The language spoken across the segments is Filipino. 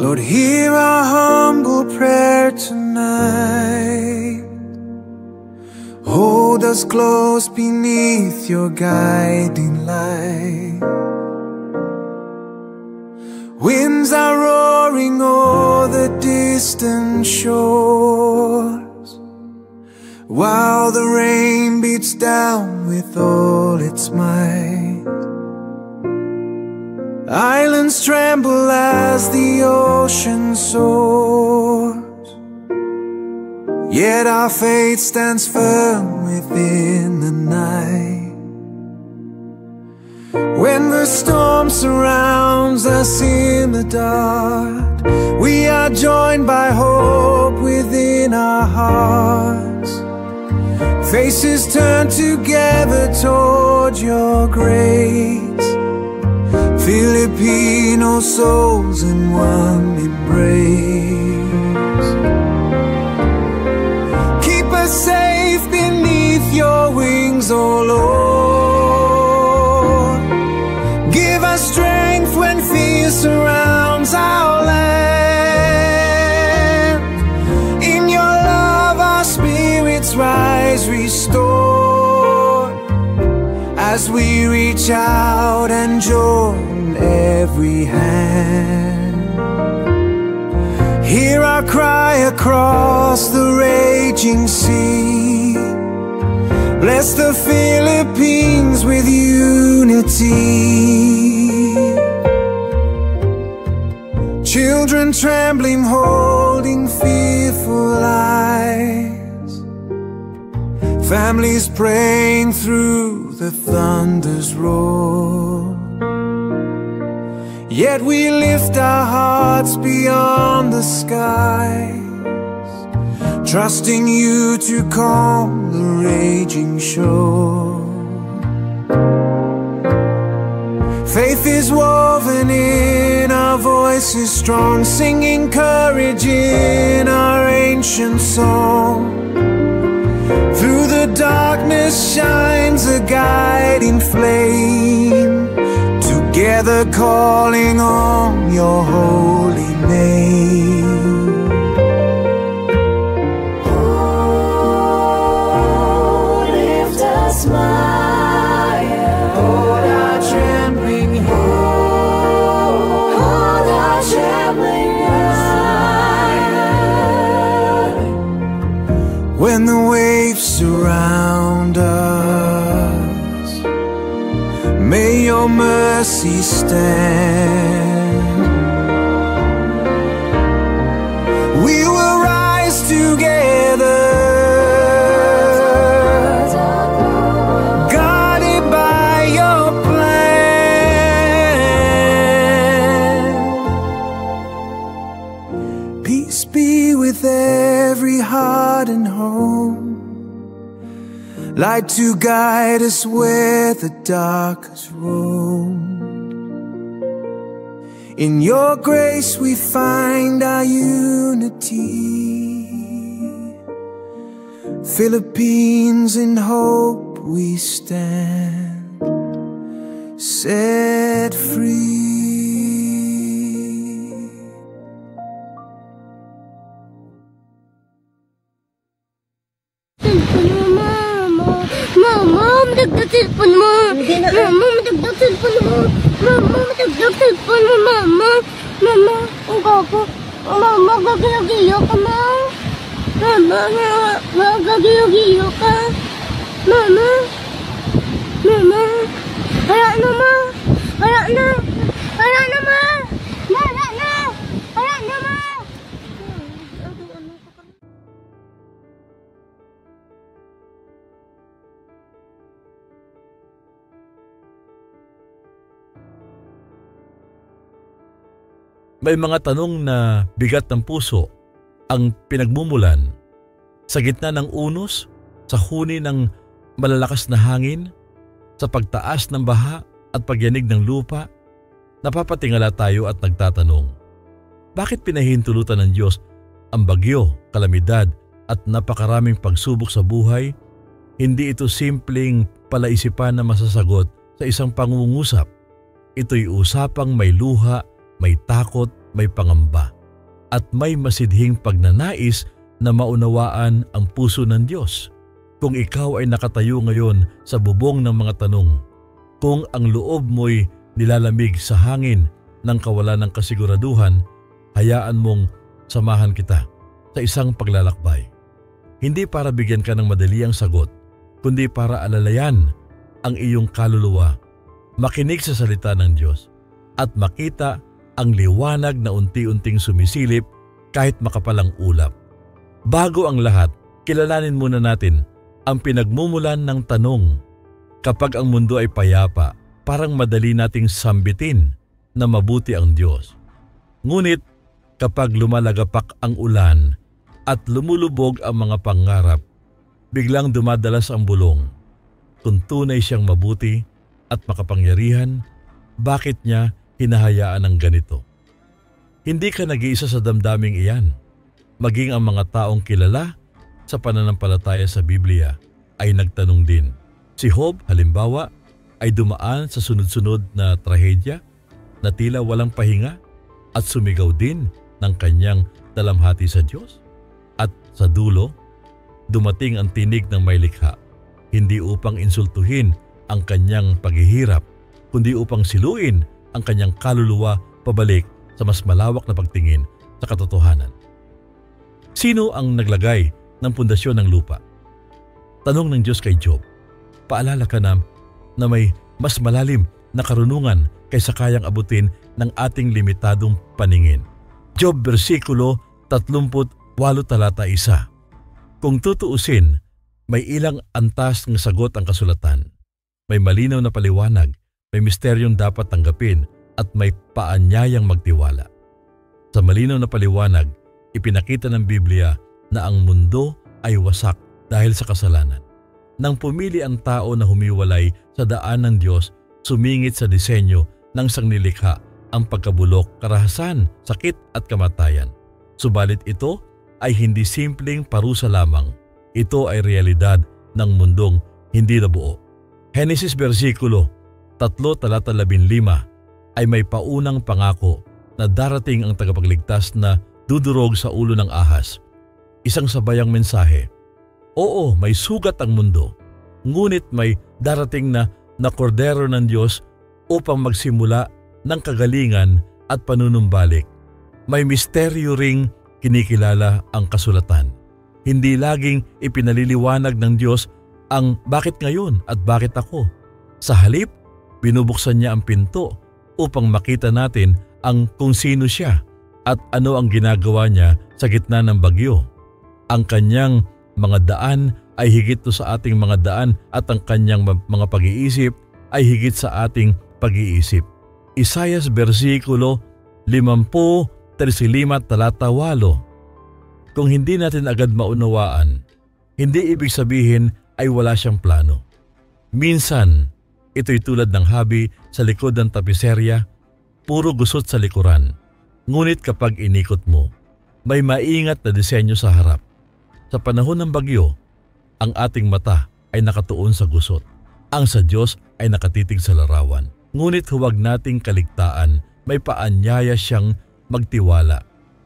Lord, hear our humble prayer tonight. Hold us close beneath your guiding light. Winds are roaring o'er the distant shores, while the rain beats down with all its might. Islands tremble as the ocean soars, yet our faith stands firm within the night. When the storm surrounds us in the dark, we are joined by hope within our hearts. Faces turn together toward your grace, Filipino souls in one embrace. Keep us safe beneath your wings, O Lord. Give us strength when fear surrounds our land. In your love our spirits rise restored, as we reach out and join every hand. Hear our cry across the raging sea. Bless the Philippines with unity. Children trembling, holding fearful eyes. Families praying through the thunder's roar. Yet we lift our hearts beyond the skies, trusting you to calm the raging shore. Faith is woven in our voices strong, singing courage in our ancient song. Through the darkness shines a guiding flame, together calling on your holy name. Oh, lift us higher, hold our trembling hand, hold our trembling hand. When the waves surround us, may your mercy stand. We will rise together, guided by your plan. Peace be with every heart and home, light to guide us where the dark has roamed. In your grace we find our unity. Philippines in hope we stand, set free. Mama, madagdag cellphone mo. Mama, madagdag cellphone mo. Mama, madagdag cellphone mo, mama. Mama, ang gago. Mama, gagalagiyo ka, ma. Mama, gagalagiyo ka. Mama. Mama. Kaya na, ma. Kaya na. Kaya na, ma. Kaya na. Kaya na, ma. May mga tanong na bigat ng puso ang pinagmumulan sa gitna ng unos, sa huni ng malalakas na hangin, sa pagtaas ng baha at pagyanig ng lupa. Napapatingala tayo at nagtatanong, bakit pinahihintulutan ng Diyos ang bagyo, kalamidad at napakaraming pagsubok sa buhay? Hindi ito simpleng palaisipan na masasagot sa isang pangungusap. Ito'y usapang may luha, may takot, may pangamba, at may masidhing pagnanais na maunawaan ang puso ng Diyos. Kung ikaw ay nakatayo ngayon sa bubong ng mga tanong, kung ang loob mo'y nilalamig sa hangin ng kawalan ng kasiguraduhan, hayaan mong samahan kita sa isang paglalakbay. Hindi para bigyan ka ng madaliang sagot, kundi para alalayan ang iyong kaluluwa, makinig sa salita ng Diyos, at makita ang liwanag na unti-unting sumisilip kahit makapalang ulap. Bago ang lahat, kilalanin muna natin ang pinagmumulan ng tanong. Kapag ang mundo ay payapa, parang madali nating sambitin na mabuti ang Diyos. Ngunit kapag lumalagapak ang ulan at lumulubog ang mga pangarap, biglang dumadalas ang bulong. Kung tunay siyang mabuti at makapangyarihan, bakit niya hinahayaan ng ganito? Hindi ka nag-iisa sa damdaming iyan. Maging ang mga taong kilala sa pananampalataya sa Biblia ay nagtanong din. Si Job, halimbawa, ay dumaan sa sunod-sunod na trahedya na tila walang pahinga at sumigaw din ng kanyang dalamhati sa Diyos. At sa dulo, dumating ang tinig ng may likha, hindi upang insultuhin ang kanyang paghihirap, kundi upang siluin ang kanyang kaluluwa pabalik sa mas malawak na pagtingin sa katotohanan. Sino ang naglagay ng pundasyon ng lupa? Tanong ng Diyos kay Job. Paalala ka na may mas malalim na karunungan kaysa kayang abutin ng ating limitadong paningin. Job versikulo 38 talata 1. Kung tutuusin, may ilang antas ng sagot ang kasulatan. May malinaw na paliwanag, may misteryong dapat tanggapin at may paanyayang magtiwala. Sa malinaw na paliwanag, ipinakita ng Biblia na ang mundo ay wasak dahil sa kasalanan. Nang pumili ang tao na humiwalay sa daan ng Diyos, sumingit sa disenyo ng sanglilikha ang pagkabulok, karahasan, sakit at kamatayan. Subalit ito ay hindi simpleng parusa lamang. Ito ay realidad ng mundong hindi nabuo. Henesis versikulo 3 talata 15 ay may paunang pangako na darating ang tagapagligtas na dudurog sa ulo ng ahas. Isang sabayang mensahe. Oo, may sugat ang mundo, ngunit may darating na kordero ng Diyos upang magsimula ng kagalingan at panunumbalik. May misteryo ring kinikilala ang kasulatan. Hindi laging ipinaliliwanag ng Diyos ang bakit ngayon at bakit ako. Sa halip, binubuksan niya ang pinto upang makita natin ang kung sino siya at ano ang ginagawa niya sa gitna ng bagyo. Ang kanyang mga daan ay higit sa ating mga daan at ang kanyang mga pag-iisip ay higit sa ating pag-iisip. Isaias versikulo 50, 35 talata 8. Kung hindi natin agad maunawaan, hindi ibig sabihin ay wala siyang plano. Minsan, ito'y tulad ng habi sa likod ng tapiserya, puro gusot sa likuran. Ngunit kapag inikot mo, may maingat na disenyo sa harap. Sa panahon ng bagyo, ang ating mata ay nakatuon sa gusot. Ang sa Diyos ay nakatitig sa larawan. Ngunit huwag nating kaligtaan, may paanyaya siyang magtiwala.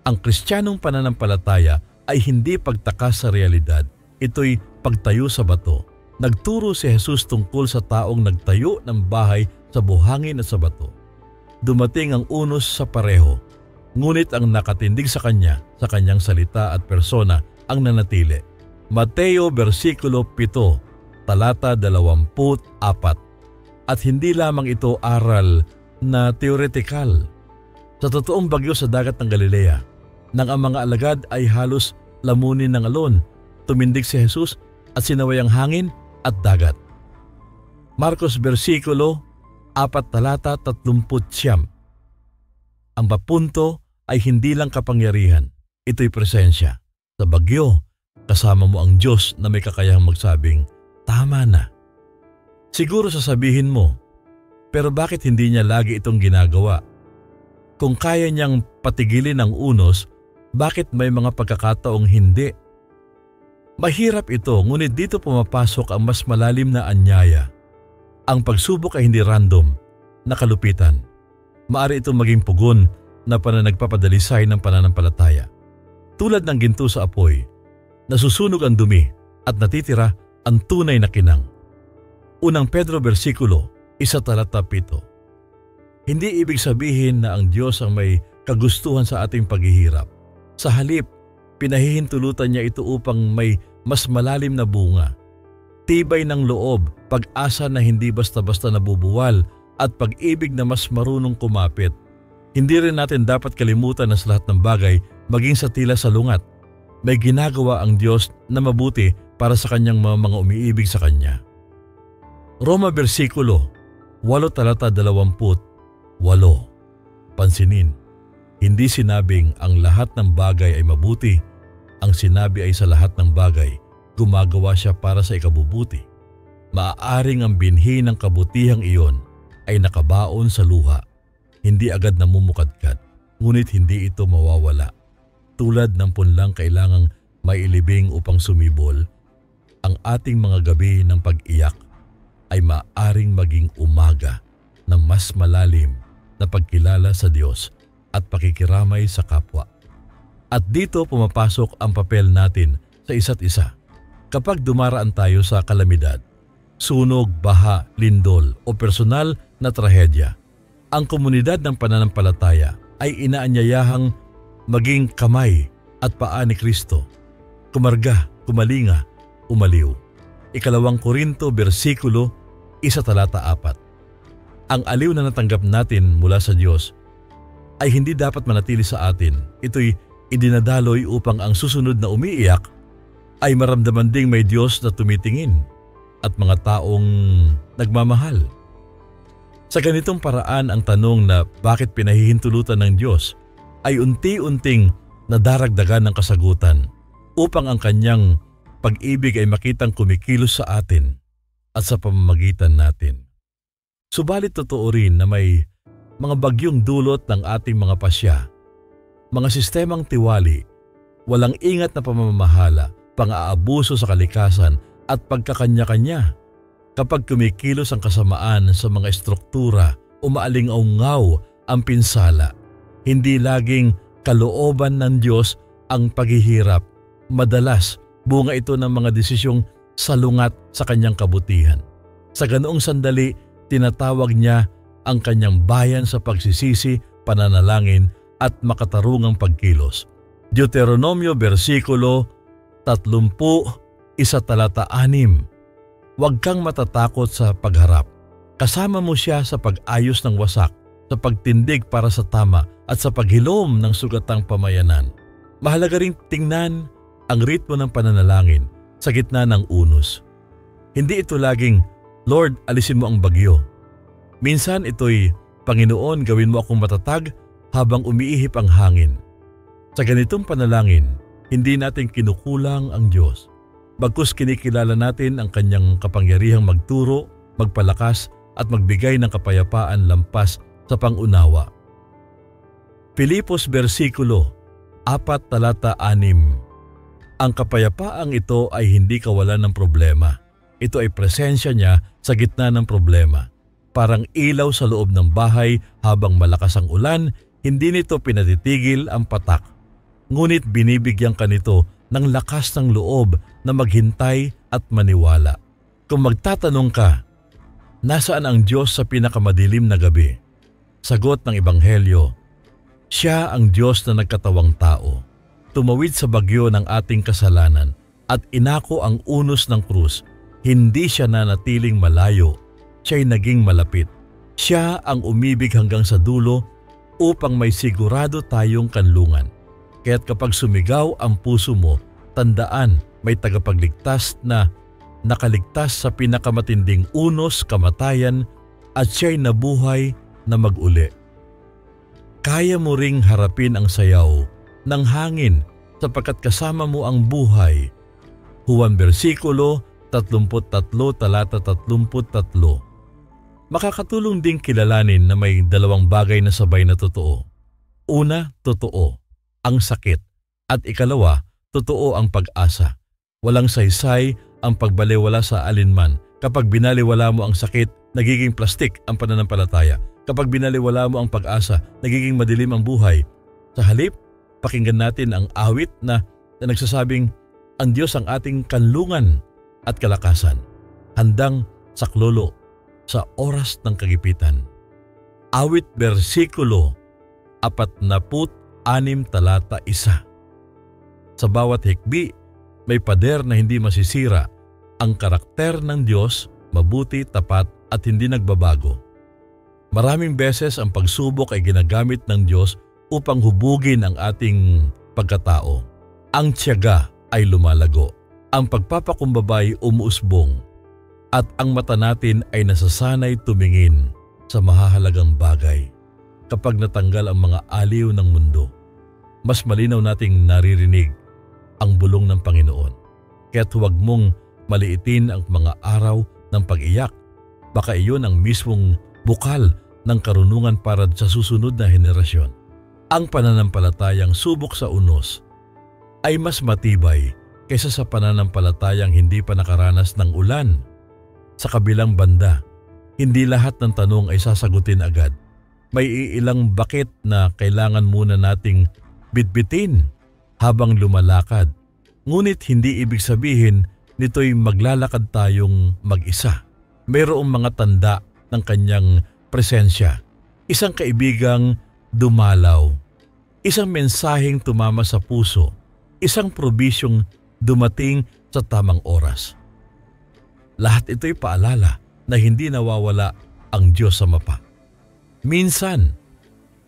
Ang Kristiyanong pananampalataya ay hindi pagtakas sa realidad. Ito'y pagtayo sa bato. Nagturo si Jesus tungkol sa taong nagtayo ng bahay sa buhangin at sa bato. Dumating ang unos sa pareho, ngunit ang nakatindig sa kanyang salita at persona ang nanatili. Mateo versikulo 7, talata 24. At hindi lamang ito aral na teoretikal. Sa totoong bagyo sa dagat ng Galilea, nang ang mga alagad ay halos lamunin ng alon, tumindig si Jesus at sinaway ang hangin at dagat. Marcos versikulo 4 talata 39. Ang papunto ay hindi lang kapangyarihan, ito'y presensya. Sa bagyo, kasama mo ang Diyos na may kakayahang magsabing, tama na. Siguro sasabihin mo, pero bakit hindi niya lagi itong ginagawa? Kung kaya niyang patigilin ang unos, bakit may mga pagkakataong hindi? Mahirap ito, ngunit dito pumapasok ang mas malalim na anyaya. Ang pagsubok ay hindi random na kalupitan. Maaari itong maging pugon na nagpapadalisay ng pananampalataya. Tulad ng ginto sa apoy, nasusunog ang dumi at natitira ang tunay na kinang. Unang Pedro versikulo 1:7. Hindi ibig sabihin na ang Diyos ang may kagustuhan sa ating paghihirap. Sa halip, pinahihintulutan niya ito upang may mas malalim na bunga. Tibay ng loob, pag-asa na hindi basta-basta nabubuwal at pag-ibig na mas marunong kumapit. Hindi rin natin dapat kalimutan na sa lahat ng bagay, maging sa tila salungat, may ginagawa ang Diyos na mabuti para sa kanyang mga umiibig sa Kanya. Roma versikulo 8:28. Pansinin, hindi sinabing ang lahat ng bagay ay mabuti. Ang sinabi ay sa lahat ng bagay, gumagawa siya para sa ikabubuti. Maaaring ang binhi ng kabutihang iyon ay nakabaon sa luha, hindi agad namumukadkad, ngunit hindi ito mawawala. Tulad ng punlang kailangang mailibing upang sumibol, ang ating mga gabi ng pag-iyak ay maaaring maging umaga ng mas malalim na pagkilala sa Diyos at pakikiramay sa kapwa. At dito pumapasok ang papel natin sa isa't isa. Kapag dumaraan tayo sa kalamidad, sunog, baha, lindol o personal na trahedya, ang komunidad ng pananampalataya ay inaanyayahang maging kamay at paa ni Kristo. Kumarga, kumalinga, umaliw. 2 Korinto versikulo 1:4. Ang aliw na natanggap natin mula sa Diyos ay hindi dapat manatili sa atin. Ito'y idinadaloy upang ang susunod na umiiyak ay maramdaman ding may Diyos na tumitingin at mga taong nagmamahal. Sa ganitong paraan, ang tanong na bakit pinahihintulutan ng Diyos ay unti-unting nadaragdagan ng kasagutan upang ang kanyang pag-ibig ay makitang kumikilos sa atin at sa pamamagitan natin. Subalit totoo rin na may mga bagyong dulot ng ating mga pasya, mga sistemang tiwali, walang ingat na pamamahala, pang-aabuso sa kalikasan at pagkakanya-kanya. Kapag kumikilos ang kasamaan sa mga estruktura, umaaling-aungaw ang pinsala. Hindi laging kalooban ng Diyos ang paghihirap. Madalas, bunga ito ng mga desisyong salungat sa kanyang kabutihan. Sa ganoong sandali, tinatawag niya ang kanyang bayan sa pagsisisi, pananalangin at makatarungang pagkilos. Deuteronomio versikulo 30:1-6. Huwag kang matatakot sa pagharap. Kasama mo siya sa pag-ayos ng wasak, sa pagtindig para sa tama at sa paghilom ng sugatang pamayanan. Mahalaga ring tingnan ang ritmo ng pananalangin sa gitna ng unos. Hindi ito laging, Lord, alisin mo ang bagyo. Minsan ito'y, Panginoon, gawin mo akong matatag habang umiihip ang hangin. Sa ganitong panalangin, hindi natin kinukulang ang Diyos. Bagkus kinikilala natin ang kanyang kapangyarihang magturo, magpalakas at magbigay ng kapayapaan lampas sa pangunawa. Filipos versikulo 4:6. Ang kapayapaang ito ay hindi kawalan ng problema. Ito ay presensya niya sa gitna ng problema. Parang ilaw sa loob ng bahay habang malakas ang ulan, hindi nito pinatitigil ang patak. Ngunit binibigyan ka nito ng lakas ng loob na maghintay at maniwala. Kung magtatanong ka, nasaan ang Diyos sa pinakamadilim na gabi? Sagot ng Ebanghelyo, siya ang Diyos na nagkatawang tao. Tumawid sa bagyo ng ating kasalanan at inako ang unos ng krus. Hindi siya nanatiling malayo, siya'y naging malapit. Siya ang umibig hanggang sa dulo upang may sigurado tayong kanlungan. Kaya't kapag sumigaw ang puso mo, tandaan may tagapagligtas na nakaligtas sa pinakamatinding unos, kamatayan, at siya'y nabuhay na mag-uli. Kaya mo ring harapin ang sayaw ng hangin sapagkat kasama mo ang buhay. Juan versikulo 33:33. Makakatulong ding kilalanin na may dalawang bagay na sabay na totoo. Una, totoo ang sakit, at ikalawa, totoo ang pag-asa. Walang saysay ang pagbaliwala sa alinman. Kapag binaliwala mo ang sakit, nagiging plastik ang pananampalataya. Kapag binaliwala mo ang pag-asa, nagiging madilim ang buhay. Sa halip, pakinggan natin ang awit na nagsasabing, ang Diyos ang ating kanlungan at kalakasan, handang saklolo sa oras ng kagipitan. Awit versikulo 46 talata 1. Sa bawat hikbi, may pader na hindi masisira. Ang karakter ng Diyos, mabuti, tapat at hindi nagbabago. Maraming beses ang pagsubok ay ginagamit ng Diyos upang hubugin ang ating pagkatao. Ang tiyaga ay lumalago. Ang pagpapakumbabay umuusbong. At ang mata natin ay nasasanay tumingin sa mahahalagang bagay. Kapag natanggal ang mga aliw ng mundo, mas malinaw nating naririnig ang bulong ng Panginoon. Kaya't huwag mong maliitin ang mga araw ng pag-iyak. Baka iyon ang mismong bukal ng karunungan para sa susunod na henerasyon. Ang pananampalatayang subok sa unos ay mas matibay kaysa sa pananampalatayang hindi pa nakaranas ng ulan. Sa kabilang banda, hindi lahat ng tanong ay sasagutin agad. May iilang bakit na kailangan muna nating bitbitin habang lumalakad. Ngunit hindi ibig sabihin nito'y maglalakad tayong mag-isa. Mayroong mga tanda ng kanyang presensya, isang kaibigang dumalaw, isang mensaheng tumama sa puso, isang probisyong dumating sa tamang oras. Lahat ito'y paalala na hindi nawawala ang Diyos sa mapa. Minsan,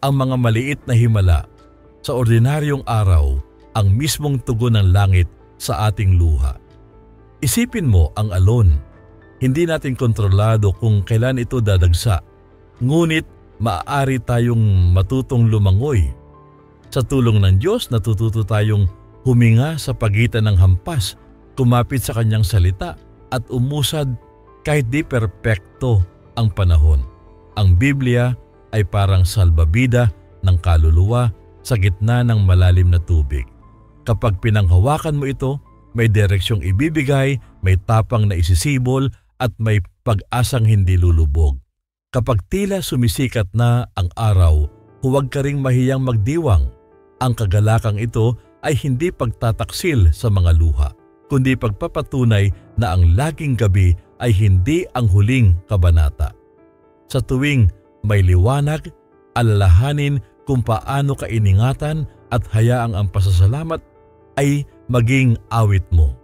ang mga maliit na himala sa ordinaryong araw ang mismong tugon ng langit sa ating luha. Isipin mo ang alon. Hindi natin kontrolado kung kailan ito dadagsa. Ngunit maaari tayong matutong lumangoy. Sa tulong ng Diyos, natututo tayong huminga sa pagitan ng hampas, kumapit sa kanyang salita at umusad kahit di perpekto ang panahon. Ang Biblia ay parang salbabida ng kaluluwa sa gitna ng malalim na tubig. Kapag pinanghawakan mo ito, may direksyong ibibigay, may tapang na isisibol at may pag-asang hindi lulubog. Kapag tila sumisikat na ang araw, huwag ka ring mahiyang magdiwang. Ang kagalakang ito ay hindi pagtataksil sa mga luha, kundi pagpapatunay na ang laging gabi ay hindi ang huling kabanata. Sa tuwing may liwanag, alalahanin kung paano ka iningatan at hayaang ang pasasalamat ay maging awit mo.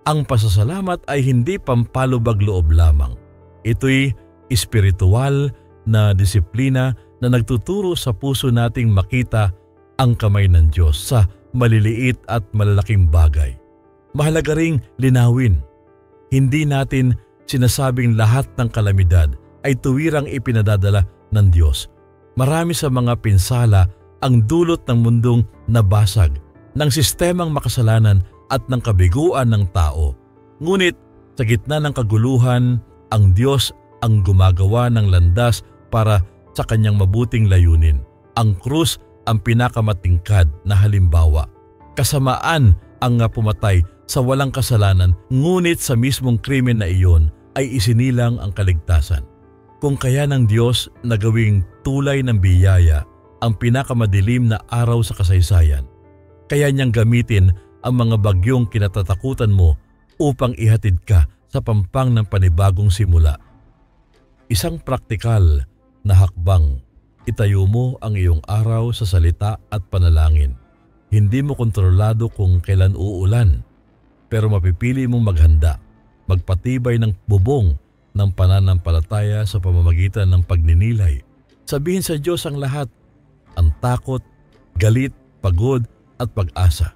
Ang pasasalamat ay hindi pampalubag loob lamang. Ito'y espiritual na disiplina na nagtuturo sa puso nating makita ang kamay ng Diyos sa maliliit at malalaking bagay. Mahalaga ring linawin. Hindi natin sinasabing lahat ng kalamidad ay tuwirang ipinadadala ng Diyos. Marami sa mga pinsala ang dulot ng mundong nabasag, ng sistemang makasalanan at ng kabiguan ng tao. Ngunit sa gitna ng kaguluhan, ang Diyos ang gumagawa ng landas para sa kanyang mabuting layunin. Ang krus ang pinakamatingkad na halimbawa. Kasamaan ang pumatay sa walang kasalanan, ngunit sa mismong krimen na iyon ay isinilang ang kaligtasan. Kung kaya ng Diyos na gawing tulay ng biyaya ang pinakamadilim na araw sa kasaysayan, kaya niyang gamitin ang mga bagyong kinatatakutan mo upang ihatid ka sa pampang ng panibagong simula. Isang praktikal na hakbang, itayo mo ang iyong araw sa salita at panalangin. Hindi mo kontrolado kung kailan uulan, pero mapipili mong maghanda, magpatibay ng bubong ng pananampalataya sa pamamagitan ng pagninilay. Sabihin sa Diyos ang lahat, ang takot, galit, pagod at pag-asa,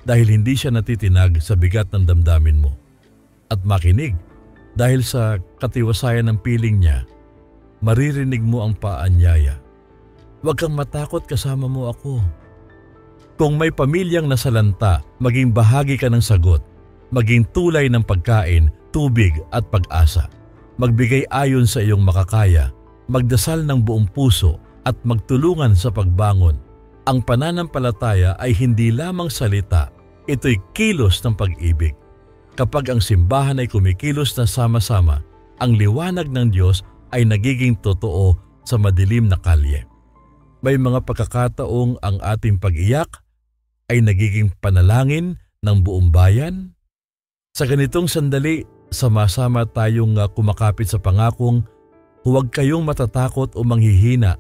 dahil hindi siya natitinag sa bigat ng damdamin mo. At makinig, dahil sa katiwasayan ng piling niya, maririnig mo ang paanyaya. Huwag kang matakot, kasama mo ako. Kung may pamilyang nasalanta, maging bahagi ka ng sagot, maging tulay ng pagkain, tubig at pag-asa. Magbigay ayon sa iyong makakaya, magdasal ng buong puso at magtulungan sa pagbangon. Ang pananampalataya ay hindi lamang salita, ito'y kilos ng pag-ibig. Kapag ang simbahan ay kumikilos na sama-sama, ang liwanag ng Diyos ay nagiging totoo sa madilim na kalye. May mga pagkakataong ang ating pag-iyak ay nagiging panalangin ng buong bayan. Sa ganitong sandali, sama-sama tayong kumakapit sa pangakong huwag kayong matatakot o manghihina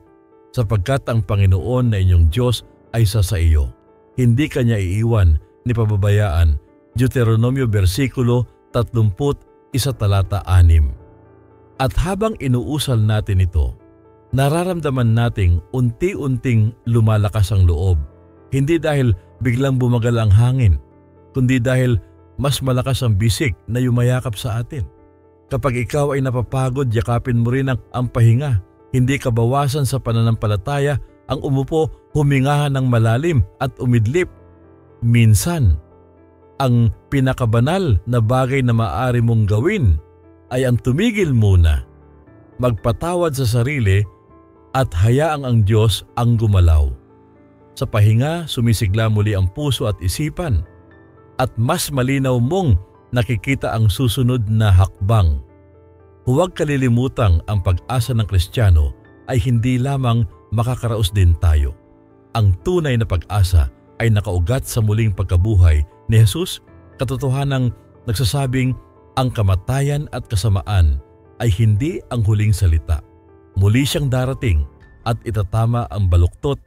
sapagkat ang Panginoon na inyong Diyos ay sa iyo. Hindi kanya iiwan ni pababayaan. Deuteronomio versikulo 31:6. At habang inuusal natin ito, nararamdaman nating unti-unting lumalakas ang loob. Hindi dahil biglang bumagal ang hangin, kundi dahil mas malakas ang bisig na yumayakap sa atin. Kapag ikaw ay napapagod, yakapin mo rin ang pahinga. Hindi kabawasan sa pananampalataya ang umupo, humingahan ng malalim at umidlip. Minsan, ang pinakabanal na bagay na maaari mong gawin ay ang tumigil muna, magpatawad sa sarili at hayaang ang Diyos ang gumalaw. Sa pahinga, sumisigla muli ang puso at isipan at mas malinaw mong nakikita ang susunod na hakbang. Huwag kalilimutang ang pag-asa ng Kristiyano ay hindi lamang makakaraos din tayo. Ang tunay na pag-asa ay nakaugat sa muling pagkabuhay ni Jesus, katotohanang nagsasabing ang kamatayan at kasamaan ay hindi ang huling salita. Muli siyang darating at itatama ang baluktot,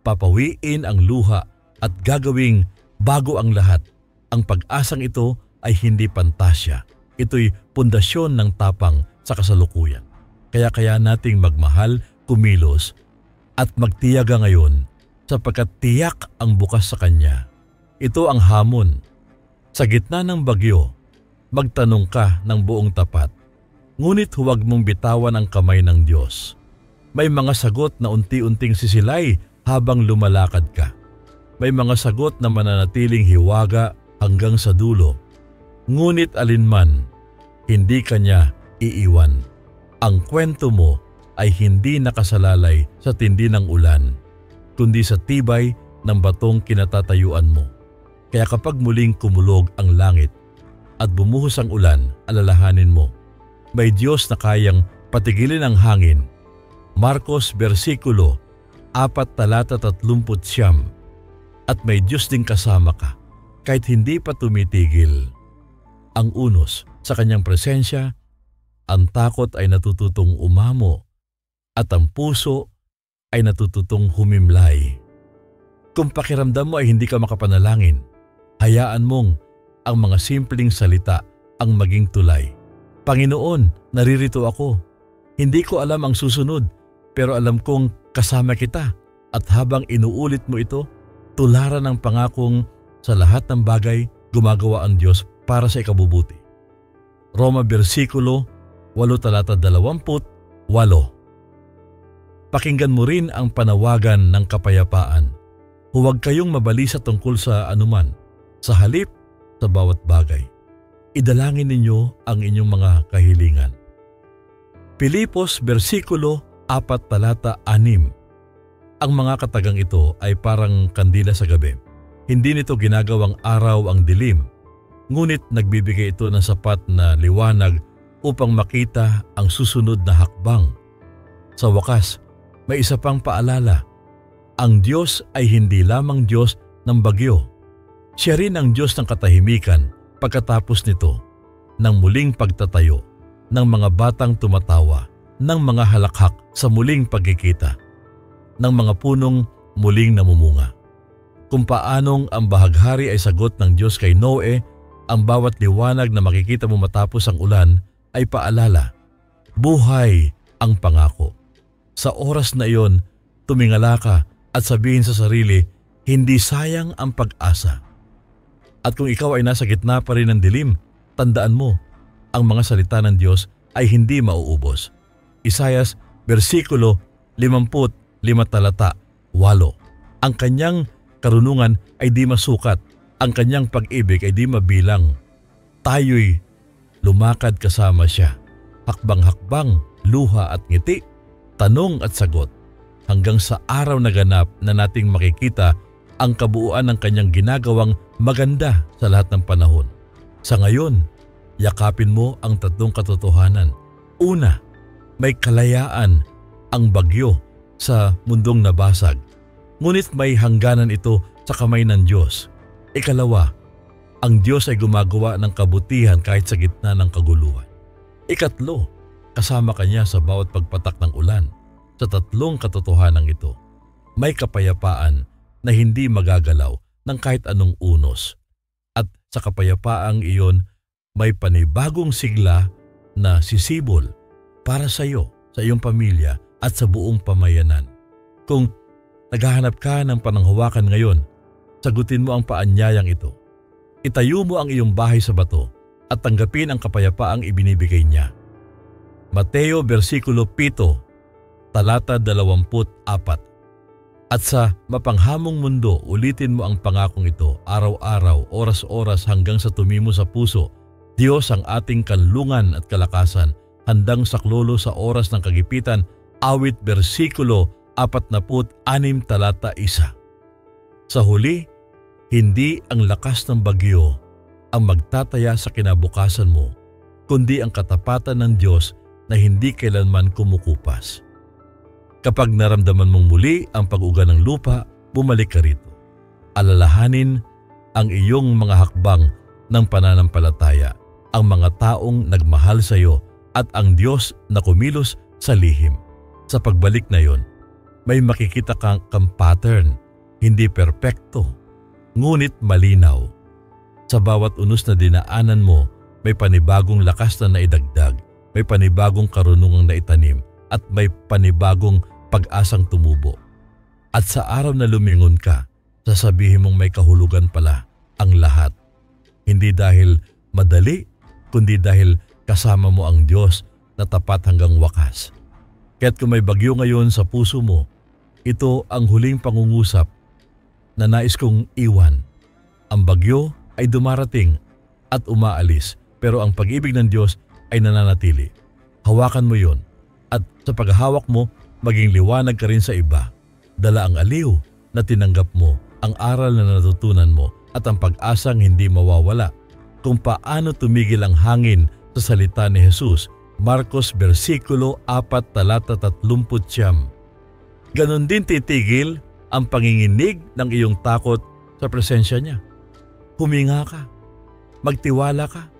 papawiin ang luha at gagawing bago ang lahat. Ang pag-asang ito ay hindi pantasya. Ito'y pundasyon ng tapang sa kasalukuyan. Kaya nating magmahal, kumilos at magtiyaga ngayon sapagkat tiyak ang bukas sa Kanya. Ito ang hamon. Sa gitna ng bagyo, magtanong ka ng buong tapat. Ngunit huwag mong bitawan ang kamay ng Diyos. May mga sagot na unti-unting sisilay habang lumalakad ka. May mga sagot na mananatiling hiwaga hanggang sa dulo. Ngunit alinman, hindi Kanya iiwan. Ang kwento mo ay hindi nakasalalay sa tindi ng ulan, kundi sa tibay ng batong kinatatayuan mo. Kaya kapag muling kumulog ang langit at bumuhos ang ulan, alalahanin mo, may Diyos na kayang patigilin ang hangin. Marcos versikulo 4:39. At may Diyos ding kasama ka, kahit hindi pa tumitigil. Ang unos sa Kanyang presensya, ang takot ay natututong umamo at ang puso ay natututong humimlay. Kung pakiramdam mo ay hindi ka makapanalangin, hayaan mong ang mga simpleng salita ang maging tulay. Panginoon, naririto ako. Hindi ko alam ang susunod, pero alam kong kasama kita. At habang inuulit mo ito, tularan ng pangakong sa lahat ng bagay gumagawa ang Diyos para sa ikabubuti. Roma versikulo 8:28. Pakinggan mo rin ang panawagan ng kapayapaan. Huwag kayong mabalisa tungkol sa anuman. Sa halip, sa bawat bagay, idalangin ninyo ang inyong mga kahilingan. Pilipos versikulo 4:6. Ang mga katagang ito ay parang kandila sa gabi. Hindi nito ginagawang araw ang dilim, ngunit nagbibigay ito ng sapat na liwanag upang makita ang susunod na hakbang. Sa wakas, may isa pang paalala. Ang Diyos ay hindi lamang Diyos ng bagyo. Siya rin ang Diyos ng katahimikan pagkatapos nito, ng muling pagtatayo, ng mga batang tumatawa, ng mga halakhak sa muling pagkikita, ng mga punong muling namumunga. Kung paanong ang bahaghari ay sagot ng Diyos kay Noe, ang bawat liwanag na makikita mo matapos ang ulan ay paalala. Buhay ang pangako. Sa oras na iyon, tumingala ka at sabihin sa sarili, hindi sayang ang pag-asa. At kung ikaw ay nasa gitna pa rin ng dilim, tandaan mo, ang mga salita ng Diyos ay hindi mauubos. Isayas versikulo 50:8. Ang Kanyang karunungan ay di masukat, ang Kanyang pag-ibig ay di mabilang. Tayo'y lumakad kasama Siya, hakbang-hakbang, luha at ngiti, tanong at sagot, hanggang sa araw na ganap na nating makikita ang kabuuan ng Kanyang ginagawang maganda sa lahat ng panahon. Sa ngayon, yakapin mo ang tatlong katotohanan. Una, may kalayaan ang bagyo sa mundong nabasag. Ngunit may hangganan ito sa kamay ng Diyos. Ikalawa, ang Diyos ay gumagawa ng kabutihan kahit sa gitna ng kaguluhan. Ikatlo, kasama Kanya sa bawat pagpatak ng ulan. Sa tatlong katotohanan ito, may kapayapaan na hindi magagalaw ng kahit anong unos. At sa kapayapaang iyon, may panibagong sigla na sisibol para sa iyo, sa iyong pamilya at sa buong pamayanan. Kung naghahanap ka ng pananghawakan ngayon, sagutin mo ang paanyayang ito. Itayo mo ang iyong bahay sa bato at tanggapin ang kapayapaang ibinibigay niya. Mateo versikulo 7, talata 24. At sa mapanghamong mundo, ulitin mo ang pangakong ito araw-araw, oras-oras hanggang sa tumimo sa puso. Diyos ang ating kanlungan at kalakasan, handang saklolo sa oras ng kagipitan. Awit versikulo 46, talata 1. Sa huli, hindi ang lakas ng bagyo ang magtataya sa kinabukasan mo, kundi ang katapatan ng Diyos na hindi kailanman kumukupas. Kapag naramdaman mong muli ang pag-uga ng lupa, bumalik ka rito. Alalahanin ang iyong mga hakbang ng pananampalataya, ang mga taong nagmahal sa iyo at ang Diyos na kumilos sa lihim. Sa pagbalik na yon, may makikita kang pattern, hindi perpekto, ngunit malinaw. Sa bawat unos na dinaanan mo, may panibagong lakas na naidagdag, may panibagong karunungang naitanim, at may panibagong pag-asang tumubo. At sa araw na lumingon ka, sasabihin mong may kahulugan pala ang lahat. Hindi dahil madali, kundi dahil kasama mo ang Diyos na tapat hanggang wakas. Kaya't kung may bagyo ngayon sa puso mo, ito ang huling pangungusap na nais kong iwan. Ang bagyo ay dumarating at umaalis, pero ang pag-ibig ng Diyos ay nananatili. Hawakan mo yon, at sa paghahawak mo, maging liwanag ka rin sa iba. Dala ang aliw na tinanggap mo, ang aral na natutunan mo, at ang pag-asang hindi mawawala. Kung paano tumigil ang hangin sa salita ni Jesus, Marcos versikulo 4, talata 39. Ganon din titigil ang panginginig ng iyong takot sa presensya niya. Huminga ka, magtiwala ka.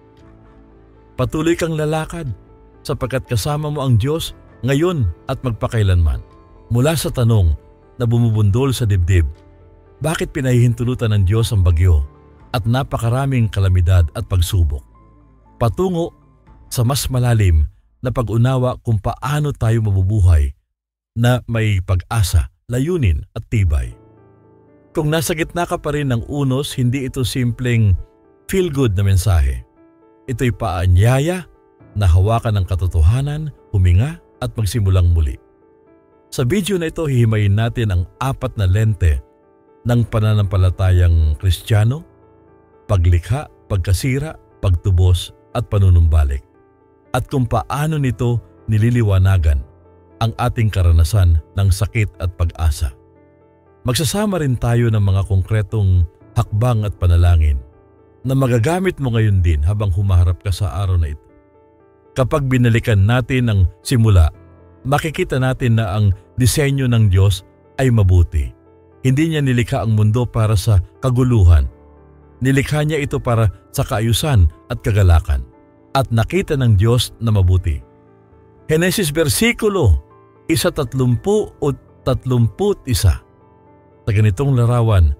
Patuloy kang lalakad sapagkat kasama mo ang Diyos ngayon at magpakailanman. Mula sa tanong na bumubundol sa dibdib, bakit pinahihintulutan ng Diyos ang bagyo at napakaraming kalamidad at pagsubok? Patungo sa mas malalim na pag-unawa kung paano tayo mabubuhay na may pag-asa, layunin at tibay. Kung nasa gitna ka pa rin ng unos, hindi ito simpleng feel-good na mensahe. Ito'y paanyaya na hawakan ng katotohanan, huminga at magsimulang muli. Sa video na ito, hihimayin natin ang 4 na lente ng pananampalatayang Kristiyano: paglikha, pagkasira, pagtubos at panunumbalik. At kung paano nito nililiwanagan ang ating karanasan ng sakit at pag-asa. Magsasama rin tayo ng mga konkretong hakbang at panalangin na magagamit mo ngayon din habang humaharap ka sa araw na ito. Kapag binalikan natin ang simula, makikita natin na ang disenyo ng Diyos ay mabuti. Hindi niya nilikha ang mundo para sa kaguluhan. Nilikha niya ito para sa kaayusan at kagalakan. At nakita ng Diyos na mabuti. Henesis versikulo 1:30 o 31. Sa ganitong larawan,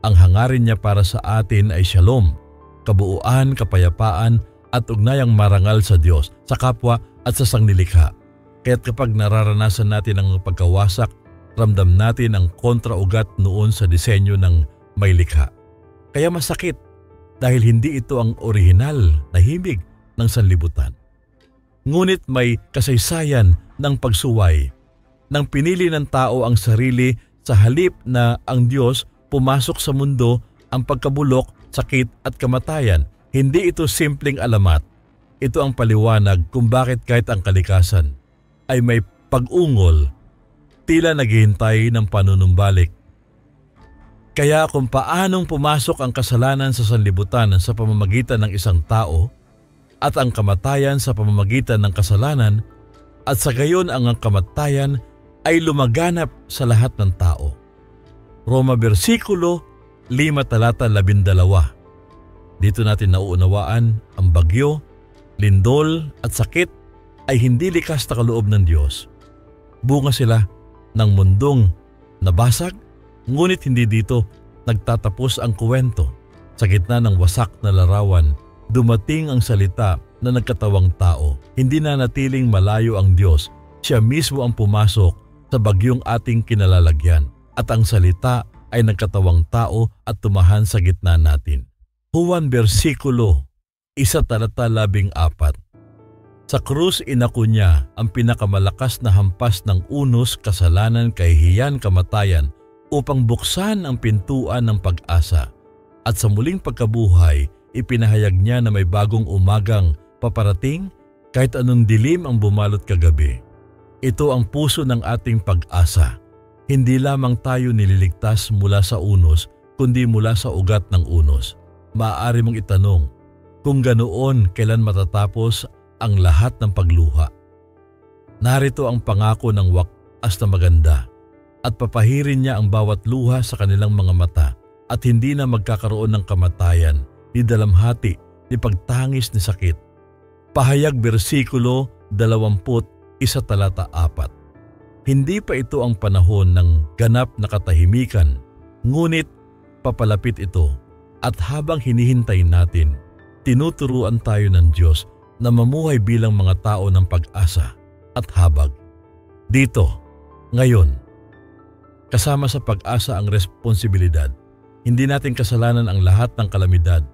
ang hangarin niya para sa atin ay shalom, kabuuan, kapayapaan at ugnayang marangal sa Diyos, sa kapwa at sa sangnilikha. Kaya't kapag nararanasan natin ang pagkawasak, ramdam natin ang kontraugat noon sa disenyo ng may likha. Kaya masakit dahil hindi ito ang orihinal na himig ng sanlibutan. Ngunit may kasaysayan ng pagsuway nang pinili ng tao ang sarili sa halip na ang Diyos pumasok sa mundo. Ang pagkabulok, sakit at kamatayan, hindi ito simpleng alamat. Ito ang paliwanag kung bakit kahit ang kalikasan ay may pag-ungol, tila naghihintay ng panunumbalik. Kaya kung paanong pumasok ang kasalanan sa sanlibutan sa pamamagitan ng isang tao at ang kamatayan sa pamamagitan ng kasalanan, at sa gayon ang kamatayan ay lumaganap sa lahat ng tao. Roma versikulo 5 talata 12. Dito natin nauunawaan ang bagyo, lindol at sakit ay hindi likas na kaloob ng Diyos. Bunga sila ng mundong nabasag, ngunit hindi dito nagtatapos ang kuwento. Sa gitna ng wasak na larawan, dumating ang salita na nagkatawang tao. Hindi na natiling malayo ang Diyos. Siya mismo ang pumasok sa bagyong ating kinalalagyan. At ang salita ay nagkatawang tao at tumahan sa gitna natin. Juan versikulo 1 talata 14. Sa krus inako niya ang pinakamalakas na hampas ng unos, kasalanan, kahihiyan, kamatayan upang buksan ang pintuan ng pag-asa. At sa muling pagkabuhay, ipinahayag niya na may bagong umagang paparating kahit anong dilim ang bumalot kagabi. Ito ang puso ng ating pag-asa. Hindi lamang tayo nililigtas mula sa unos, kundi mula sa ugat ng unos. Maaari mong itanong, kung ganoon, kailan matatapos ang lahat ng pagluha? Narito ang pangako ng wakas na maganda, at papahirin niya ang bawat luha sa kanilang mga mata, at hindi na magkakaroon ng kamatayan, ni dalamhati, ni pagtangis, ni sakit. Pahayag versikulo 21 talata 4. Hindi pa ito ang panahon ng ganap na katahimikan, ngunit papalapit ito, at habang hinihintay natin, tinuturuan tayo ng Diyos na mamuhay bilang mga tao ng pag-asa at habag. Dito, ngayon, kasama sa pag-asa ang responsibilidad. Hindi natin kasalanan ang lahat ng kalamidad,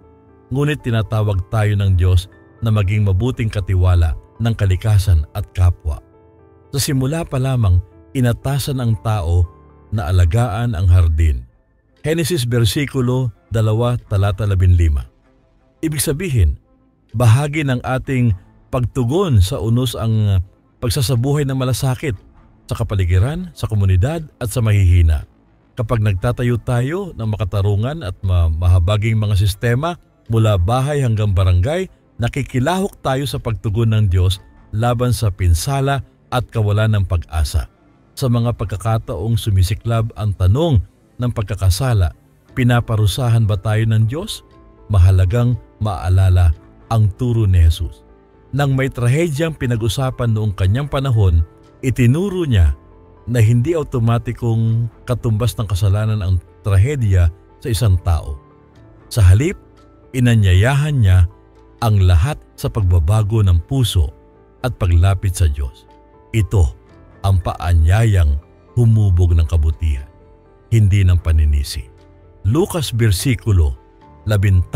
ngunit tinatawag tayo ng Diyos na maging mabuting katiwala ng kalikasan at kapwa. Sa simula pa lamang, inatasan ang tao na alagaan ang hardin. Henesis versikulo 2 talata 15. Ibig sabihin, bahagi ng ating pagtugon sa unos ang pagsasabuhay ng malasakit sa kapaligiran, sa komunidad at sa mahihina. Kapag nagtatayo tayo ng makatarungan at mahabaging mga sistema mula bahay hanggang barangay, nakikilahok tayo sa pagtugon ng Diyos laban sa pinsala at kawalan ng pag-asa. Sa mga pagkakataong sumisiklab ang tanong ng pagkakasala, pinaparusahan ba tayo ng Diyos? Mahalagang maalala ang turo ni Jesus. Nang may trahedyang pinag-usapan noong kanyang panahon, itinuro niya na hindi automatikong katumbas ng kasalanan ang trahedya sa isang tao. Sa halip, inanyayahan niya ang lahat sa pagbabago ng puso at paglapit sa Diyos. Ito ang paanyayang humubog ng kabutihan, hindi ng paninisi. Lucas versikulo 13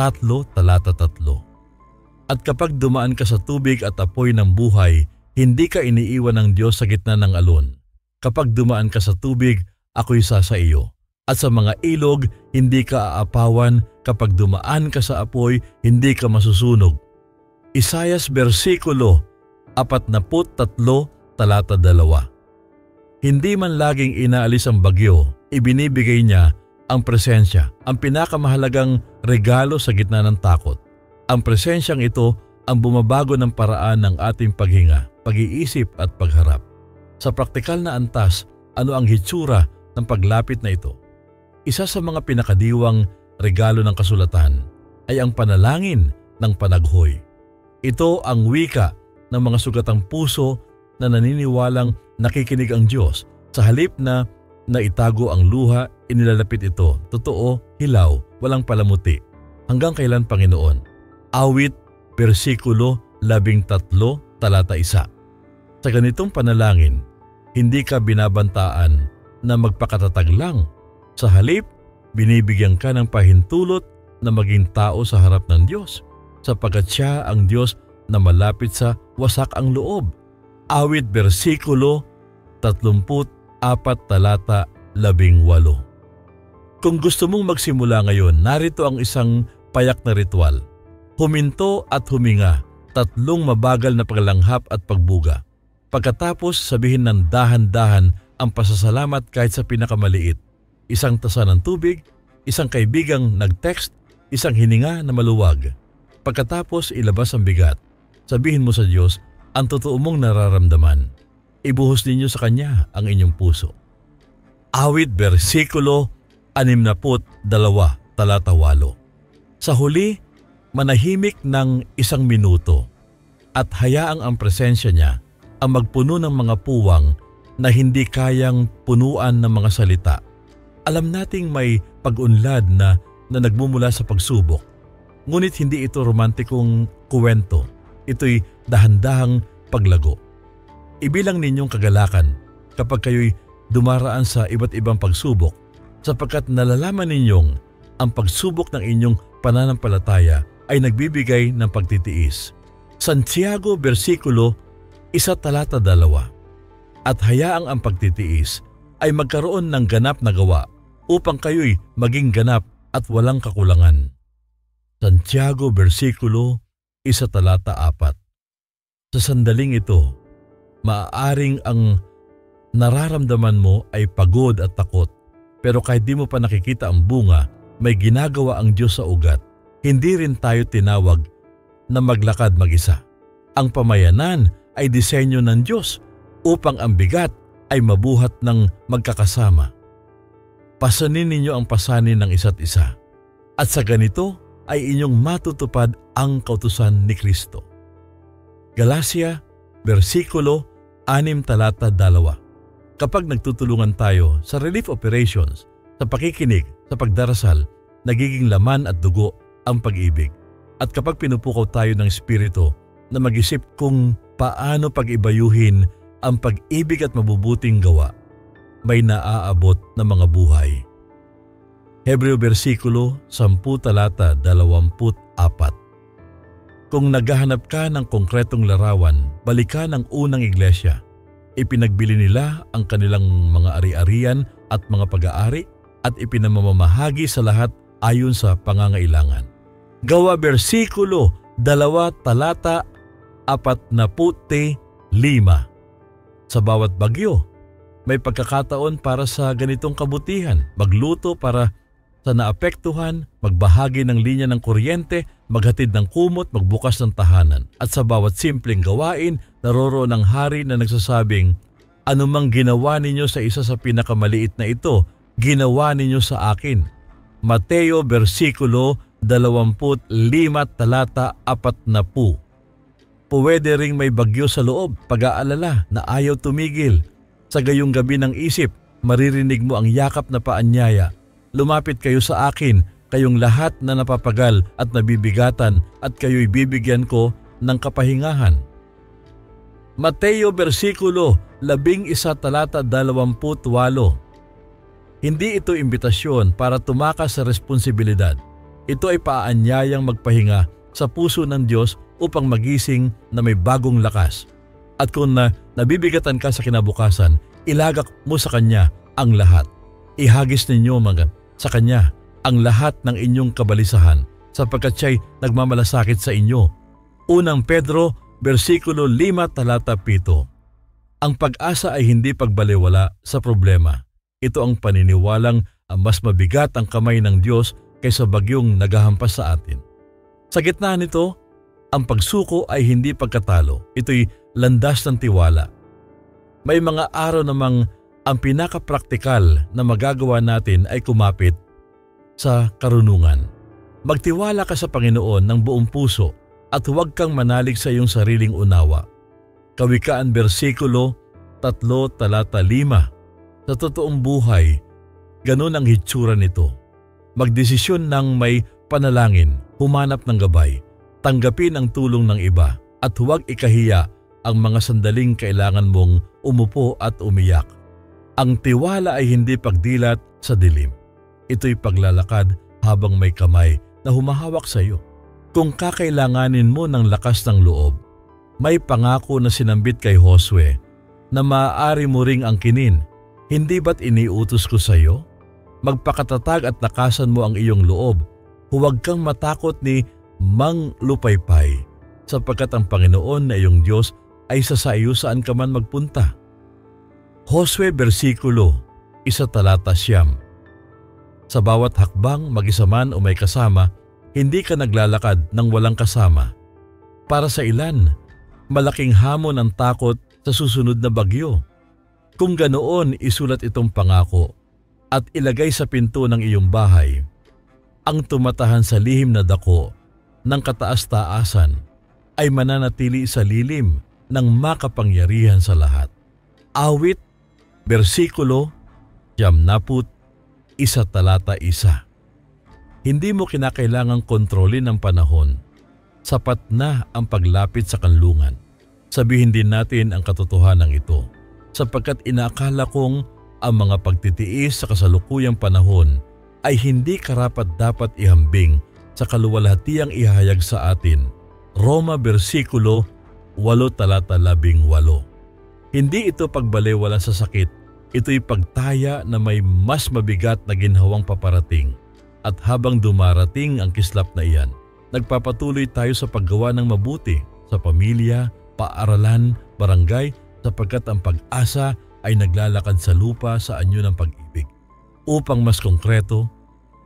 talata 3. At kapag dumaan ka sa tubig at apoy ng buhay, hindi ka iniiwan ng Diyos sa gitna ng alon. Kapag dumaan ka sa tubig, ako'y sa iyo. At sa mga ilog, hindi ka aapawan. Kapag dumaan ka sa apoy, hindi ka masusunog. Isayas versikulo 43 talata 2. Hindi man laging inaalis ang bagyo, ibinibigay niya ang presensya, ang pinakamahalagang regalo sa gitna ng takot. Ang presensyang ito ang bumabago ng paraan ng ating paghinga, pag-iisip at pagharap. Sa praktikal na antas, ano ang hitsura ng paglapit na ito? Isa sa mga pinakadiwang regalo ng kasulatan ay ang panalangin ng panaghoy. Ito ang wika ng mga sugatang puso na naniniwalang nakikinig ang Diyos. Sa halip na naitago ang luha, inilalapit ito. Totoo, hilaw, walang palamuti. Hanggang kailan, Panginoon? Awit, versikulo 13, talata 1. Sa ganitong panalangin, hindi ka binabantaan na magpakatatag lang. Sa halip, binibigyan ka ng pahintulot na maging tao sa harap ng Diyos, sapagkat siya ang Diyos na malapit sa wasak ang loob. Awit versikulo 34 talata 18. Kung gusto mong magsimula ngayon, narito ang isang payak na ritual. Huminto at huminga, 3 mabagal na paglanghap at pagbuga. Pagkatapos, sabihin ng dahan-dahan ang pasasalamat kahit sa pinakamaliit. 1 tasa ng tubig, isang kaibigang nag-text, isang hininga na maluwag. Pagkatapos, ilabas ang bigat. Sabihin mo sa Diyos ang totoo mong nararamdaman. ibuhos ninyo sa Kanya ang inyong puso. Awit versikulo 62, talata 8. Sa huli, manahimik ng 1 minuto at hayaang ang presensya niya ang magpuno ng mga puwang na hindi kayang punuan ng mga salita. Alam nating may pag-unlad na nagmumula sa pagsubok, ngunit hindi ito romantikong kuwento. Ito'y dahan-dahang paglago. Ibilang ninyong kagalakan kapag kayo'y dumaraan sa iba't ibang pagsubok, sapagkat nalalaman ninyong ang pagsubok ng inyong pananampalataya ay nagbibigay ng pagtitiis. Santiago versikulo 1, talata 2. At hayaang ang pagtitiis ay magkaroon ng ganap na gawa upang kayo'y maging ganap at walang kakulangan. Santiago versikulo 1, talata 4. Sa sandaling ito, maaaring ang nararamdaman mo ay pagod at takot, pero kahit di mo pa nakikita ang bunga, may ginagawa ang Diyos sa ugat. Hindi rin tayo tinawag na maglakad mag-isa. Ang pamayanan ay disenyo ng Diyos upang ang bigat ay mabuhat ng magkakasama. Pasanin ninyo ang pasanin ng isa't isa, at sa ganito ay inyong matutupad ang kautusan ni Kristo. Galacia, versikulo 6, talata 2. Kapag nagtutulungan tayo sa relief operations, sa pakikinig, sa pagdarasal, nagiging laman at dugo ang pag-ibig. At kapag pinupukaw tayo ng Espiritu na mag-isip kung paano pag-ibayuhin ang pag-ibig at mabubuting gawa, may naaabot na mga buhay. Hebreo versikulo 10, talata 24. Kung naghahanap ka ng konkretong larawan, balikan ang unang iglesia. Ipinagbili nila ang kanilang mga ari-arian at mga pag-aari at ipinamamahagi sa lahat ayon sa pangangailangan. Gawa versikulo 2, talata 45. Sa bawat bagyo, may pagkakataon para sa ganitong kabutihan: magluto para sa naapektuhan, magbahagi ng linya ng kuryente, maghatid ng kumot, magbukas ng tahanan. At sa bawat simpleng gawain, naroroon ang hari na nagsasabing, "Anumang ginawa ninyo sa isa sa pinakamaliit na ito, ginawa ninyo sa akin." Mateo versikulo 25, talata 40. Pwede ring may bagyo sa loob, pag-aalala na ayaw tumigil. Sa gayong gabi ng isip, maririnig mo ang yakap na paanyaya. Lumapit kayo sa akin, kayong lahat na napapagal at nabibigatan, at kayo'y bibigyan ko ng kapahingahan. Mateo versikulo 11, talata 28. Hindi ito imbitasyon para tumakas sa responsibilidad. Ito ay paanyayang magpahinga sa puso ng Diyos upang magising na may bagong lakas. At kung nabibigatan ka sa kinabukasan, ilagak mo sa Kanya ang lahat. Ihagis ninyo sa Kanya ang lahat ng inyong kabalisahan, sapagkat siya'y nagmamalasakit sa inyo. Unang Pedro versikulo 5, talata 7. Ang pag-asa ay hindi pagbaliwala sa problema. Ito ang paniniwalang mas mabigat ang kamay ng Diyos kaysa bagyong naghahampas sa atin. Sa gitna nito, ang pagsuko ay hindi pagkatalo. Ito'y landas ng tiwala. May mga araw namang ang pinakapraktikal na magagawa natin ay kumapit sa karunungan. Magtiwala ka sa Panginoon ng buong puso at huwag kang manalig sa iyong sariling unawa. Kawikaan versikulo 3, talata 5. Sa totoong buhay, ganun ang hitsura nito. Magdesisyon ng may panalangin, humanap ng gabay, tanggapin ang tulong ng iba, at huwag ikahiya ang mga sandaling kailangan mong umupo at umiyak. Ang tiwala ay hindi pagdilat sa dilim. Ito'y paglalakad habang may kamay na humahawak sa iyo. Kung kakailanganin mo ng lakas ng loob, may pangako na sinambit kay Josue na maaari mo ring angkinin. Hindi ba't iniutos ko sa iyo? Magpakatatag at lakasan mo ang iyong loob. Huwag kang matakot ni manglupaypay, sapagkat ang Panginoon na iyong Diyos ay sa iyo saan ka man magpunta. Josue versikulo 1, talata 9. Sa bawat hakbang, mag-isa man o may kasama, hindi ka naglalakad ng walang kasama. Para sa ilan, malaking hamon ang takot sa susunod na bagyo. Kung ganoon isulat itong pangako at ilagay sa pinto ng iyong bahay, ang tumatahan sa lihim na dako ng kataas-taasan ay mananatili sa lilim ng makapangyarihan sa lahat. Awit, bersikulo, 91, talata 1. Hindi mo kinakailangang kontrolin ang panahon. Sapat na ang paglapit sa kanlungan. Sabihin din natin ang katotohanan ito, sapagkat inaakala kong ang mga pagtitiis sa kasalukuyang panahon ay hindi karapat-dapat ihambing sa kaluwalhatiang ihahayag sa atin. Roma bersikulo 8 talata 18. Hindi ito pagbalewala sa sakit, ito'y pagtaya na may mas mabigat na ginhawang paparating. At habang dumarating ang kislap na iyan, nagpapatuloy tayo sa paggawa ng mabuti sa pamilya, paaralan, barangay, sapagkat ang pag-asa ay naglalakad sa lupa sa anyo ng pag-ibig. Upang mas konkreto,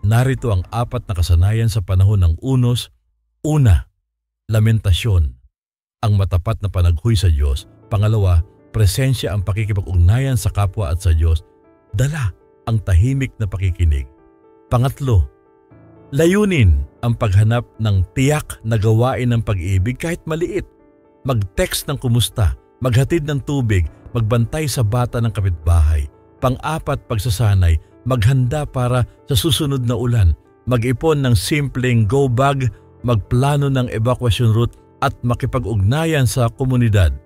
narito ang 4 na kasanayan sa panahon ng unos. Una, lamentasyon, ang matapat na panaghuy sa Diyos. Pangalawa, presensya, ang pakikipag-ugnayan sa kapwa at sa Diyos. Dala, ang tahimik na pakikinig. Pangatlo, layunin, ang paghanap ng tiyak na gawain ng pag-ibig kahit maliit. Mag-text ng kumusta, maghatid ng tubig, magbantay sa bata ng kapitbahay. Pang-apat, pagsasanay, maghanda para sa susunod na ulan, mag-ipon ng simpleng go bag, magplano ng evacuation route at makipag-ugnayan sa komunidad.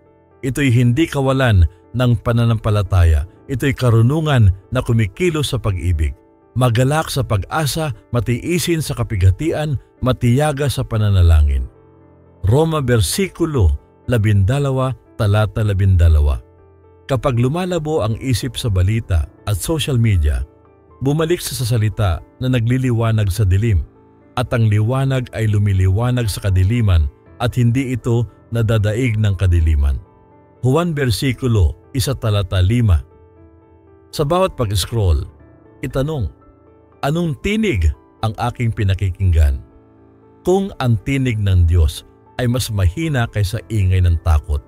Ito'y hindi kawalan ng pananampalataya, ito'y karunungan na kumikilos sa pag-ibig. Magalak sa pag-asa, matiisin sa kapighatian, matiyaga sa pananalangin. Roma bersikulo 12 talata 12. Kapag lumalabo ang isip sa balita at social media, bumalik sa salita na nagliliwanag sa dilim, at ang liwanag ay lumiliwanag sa kadiliman at hindi ito nadadaig ng kadiliman. Juan bersikulo 1 talata 5. Sa bawat pag-scroll, itanong, anong tinig ang aking pinakikinggan? Kung ang tinig ng Diyos ay mas mahina kaysa ingay ng takot,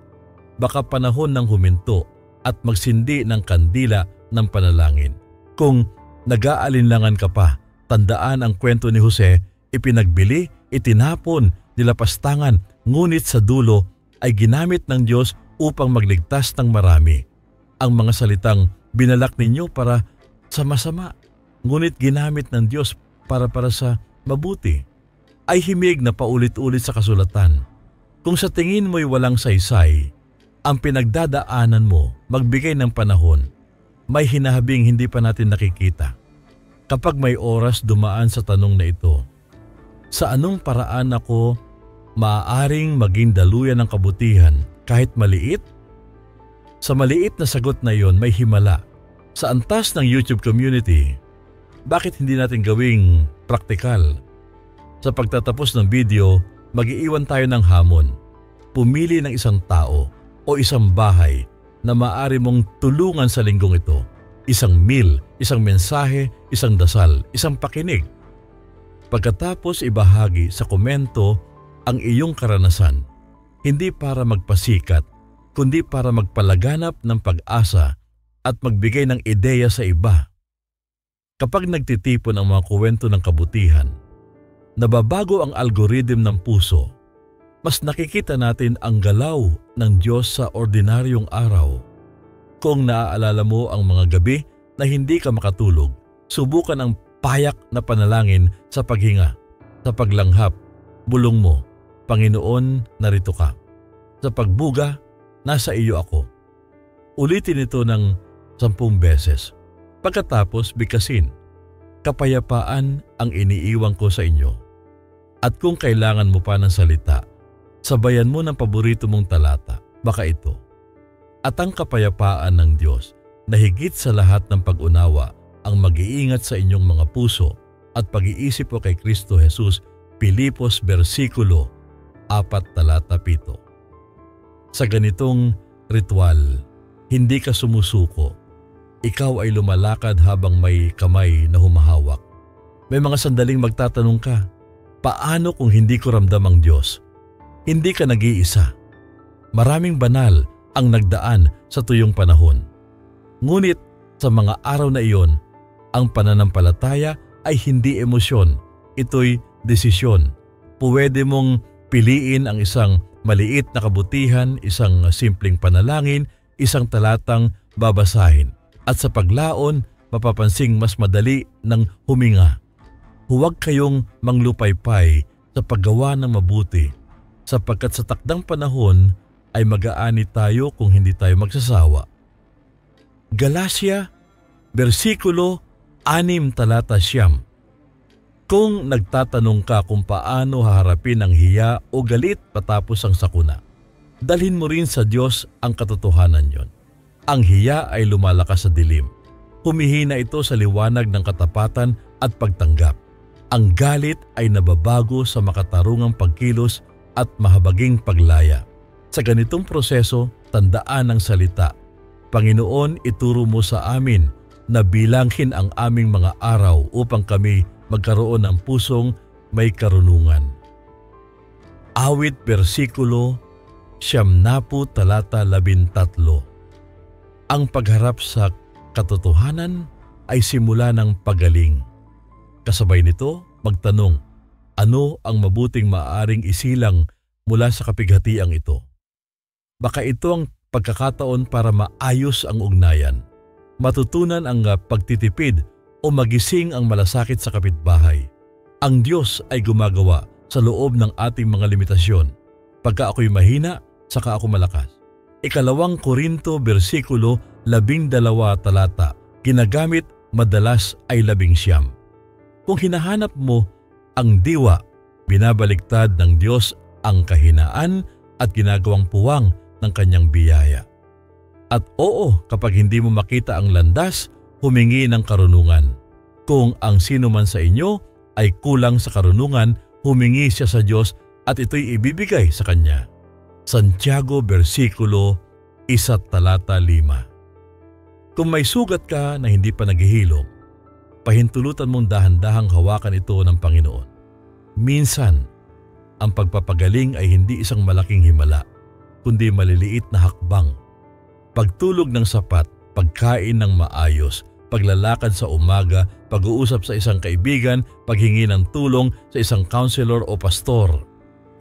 baka panahon ng huminto at magsindi ng kandila ng panalangin. Kung nag-aalinlangan ka pa, tandaan ang kwento ni Jose, ipinagbili, itinapon, nilapastangan, ngunit sa dulo ay ginamit ng Diyos upang magligtas ng marami. Ang mga salitang binalak ninyo para sa masama, ngunit ginamit ng Diyos para sa mabuti, ay himig na paulit-ulit sa kasulatan. Kung sa tingin mo'y walang saysay, ang pinagdadaanan mo, magbigay ng panahon, may hinahabing hindi pa natin nakikita. Kapag may oras dumaan sa tanong na ito, sa anong paraan ako maaaring maging daluyan ng kabutihan kahit maliit? Sa maliit na sagot na yon may himala. Sa antas ng YouTube community, bakit hindi natin gawing praktikal? Sa pagtatapos ng video, mag-iiwan tayo ng hamon. Pumili ng isang tao o isang bahay na maaari mong tulungan sa linggong ito. Isang meal, isang mensahe, isang dasal, isang pakinig. Pagkatapos ibahagi sa komento ang iyong karanasan, hindi para magpasikat, kundi para magpalaganap ng pag-asa at magbigay ng ideya sa iba. Kapag nagtitipon ang mga kwento ng kabutihan, nababago ang algorithm ng puso. Mas nakikita natin ang galaw ng Diyos sa ordinaryong araw. Kung naaalala mo ang mga gabi na hindi ka makatulog, subukan ang payak na panalangin sa paghinga, sa paglanghap, bulong mo, Panginoon, narito ka. Sa pagbuga, nasa iyo ako. Ulitin ito ng 10 beses. Pagkatapos, bigkasin, kapayapaan ang iniiwan ko sa inyo. At kung kailangan mo pa ng salita, sabayan mo ng paborito mong talata, baka ito. At ang kapayapaan ng Diyos na higit sa lahat ng pag-unawa ang mag-iingat sa inyong mga puso at pag-iisip po kay Kristo Jesus, Pilipos bersikulo 4 talata 7. Sa ganitong ritual, hindi ka sumusuko. Ikaw ay lumalakad habang may kamay na humahawak. May mga sandaling magtatanong ka, paano kung hindi ko ramdam ang Diyos? Hindi ka nag-iisa. Maraming banal ang nagdaan sa tuyong panahon. Ngunit sa mga araw na iyon, ang pananampalataya ay hindi emosyon, ito'y desisyon. Pwede mong piliin ang isang maliit na kabutihan, isang simpleng panalangin, isang talatang babasahin. At sa paglaon, mapapansing mas madali ng huminga. Huwag kayong manglupaypay sa paggawa ng mabuti, sapagkat sa takdang panahon ay mag-aani tayo kung hindi tayo magsasawa. Galacia, versikulo 6 talata 9. Kung nagtatanong ka kung paano haharapin ang hiya o galit patapos ang sakuna, dalhin mo rin sa Diyos ang katotohanan yon. Ang hiya ay lumalakas sa dilim. Humihina ito sa liwanag ng katapatan at pagtanggap. Ang galit ay nababago sa makatarungang pagkilos at mahabaging paglaya. Sa ganitong proseso, tandaan ang salita. Panginoon, ituro mo sa amin na bilanghin ang aming mga araw upang kami magkaroon ng pusong may karunungan. Awit versikulo 9 talata 13. Ang pagharap sa katotohanan ay simula ng pagaling. Kasabay nito, magtanong, ano ang mabuting maaaring isilang mula sa kapighatiang ito? Baka ito ang pagkakataon para maayos ang ugnayan, matutunan ang pagtitipid o magising ang malasakit sa kapitbahay. Ang Diyos ay gumagawa sa loob ng ating mga limitasyon. Pagka ako'y mahina, saka ako malakas. 2 Korinto versikulo 12 talata, ginagamit madalas ay 19. Kung hinahanap mo ang diwa, binabaliktad ng Diyos ang kahinaan at ginagawang puwang ng kanyang biyaya. At oo, kapag hindi mo makita ang landas, humingi ng karunungan. Kung ang sino man sa inyo ay kulang sa karunungan, humingi siya sa Diyos at ito'y ibibigay sa kanya. Santiago versikulo 1 talata 5. Kung may sugat ka na hindi pa naghihilom, pahintulutan mong dahan-dahang hawakan ito ng Panginoon. Minsan, ang pagpapagaling ay hindi isang malaking himala, kundi maliliit na hakbang. Pagtulog ng sapat, pagkain ng maayos, paglalakad sa umaga, pag-uusap sa isang kaibigan, paghingi ng tulong sa isang counselor o pastor.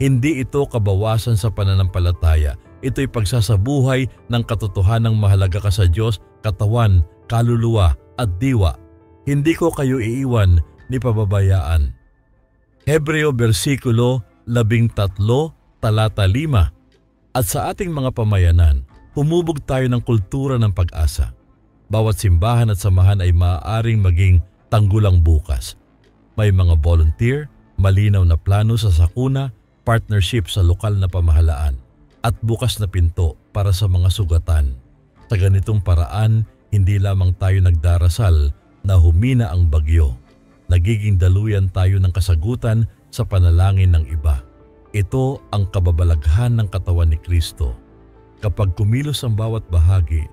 Hindi ito kabawasan sa pananampalataya. Ito'y pagsasabuhay ng katotohanang mahalaga ka sa Diyos, katawan, kaluluwa at diwa. Hindi ko kayo iiwan ni pababayaan. Hebreo versikulo 13 talata 5. At sa ating mga pamayanan, humubog tayo ng kultura ng pag-asa. Bawat simbahan at samahan ay maaaring maging tanggulang bukas. May mga volunteer, malinaw na plano sa sakuna, partnership sa lokal na pamahalaan, at bukas na pinto para sa mga sugatan. Sa ganitong paraan, hindi lamang tayo nagdarasal na humina ang bagyo. Nagiging daluyan tayo ng kasagutan sa panalangin ng iba. Ito ang kababalaghan ng katawan ni Kristo. Kapag kumilos ang bawat bahagi,